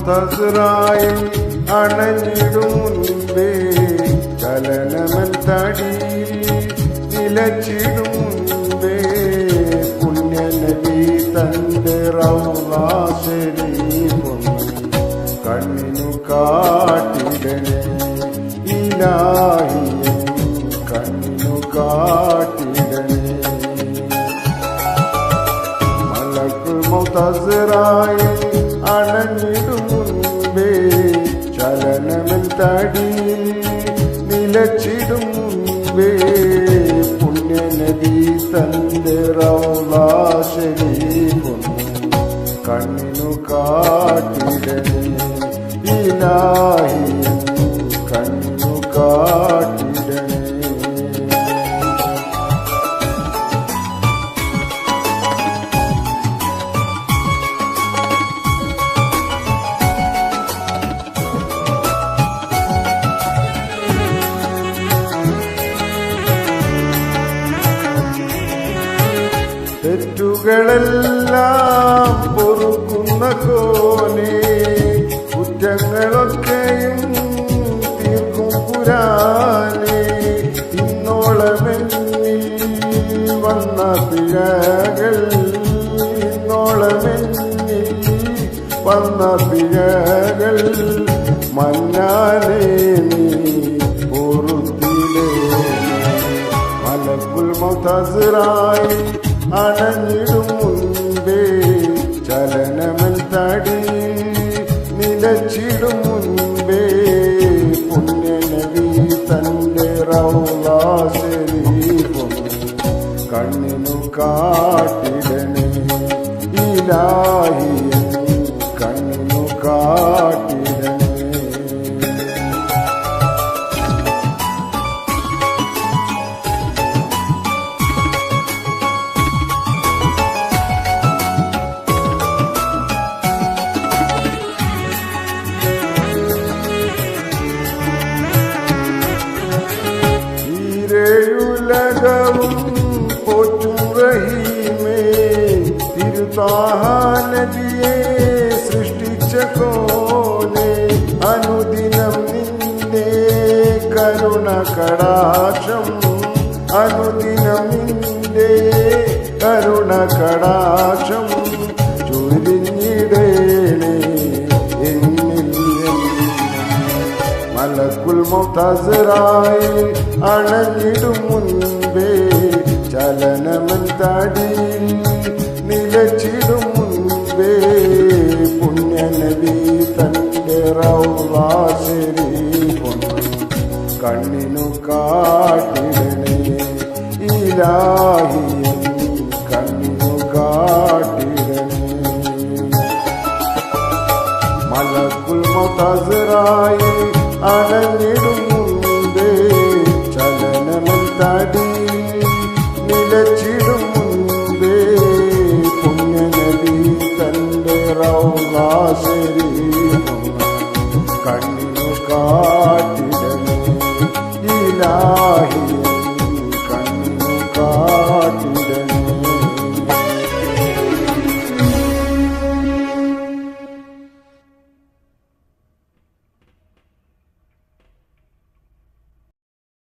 മുഅ്തസിറായി അണഞ്ഞിടും മുൻപേ ചലനമൻ തടിയിൽ നിലച്ചിടും മുൻപേ പുണ്യനബി തന്റെ റൗളാ ശരീഫൊന്ന് കണ്ണിനു കാട്ടിടണേ ഇലാഹി കണ്ണിനു കാട്ടിടണേ. മലക്കുൽ മുഅ്തസിറായി അണഞ്ഞിടും മുൻപേ ചലനമൻ തടിയിൽ നിലച്ചിടും മുൻപേ പുണ്യനബി തന്റെ റൗളാ ശരീഫൊന്ന് കണ്ണിനു കാട്ടിടണേ ഇലാഹി കണ്ണിനു കാട്ടിടണേ. തെറ്റുകളെല്ലാം പൊറുക്കുന്ന കോനെ കുറ്റങ്ങളൊക്കെയും തീർക്കും പുരാനെ ഇന്നോളമെന്നിൽ വന്ന പിഴകൾ ഇന്നോളമെന്നിൽ വന്ന പിഴകൾ മന്നാനേ നീ പൊറുത്തിലേ. മലക്കുൽ മുഅ്തസിറായി അണഞ്ഞിടും മുൻപേ ചലനമൻ തടിയിൽ നിലച്ചിടും മുൻപേ പുണ്യനബി തന്റെ റൗളാ ശരീഫൊന്ന് കണ്ണിനു കാട്ടിടണേ ഇലാഹി കണ്ണിനു കാട്ടിടണേ. ഉലകവും പോറ്റും റഹീമേ തിരുത്വാഹ നബിയെ സൃഷ്ടിച്ച കോനെ അനുദിനം നിന്റെ കരുണ കടാക്ഷം അനുദിനം നിന്റെ കരുണ കടാക്ഷം ചൊരിഞ്ഞിടേണേ എന്നിൽ. മലക്കുൽ മുഅ്തസിറായി അണഞ്ഞിടും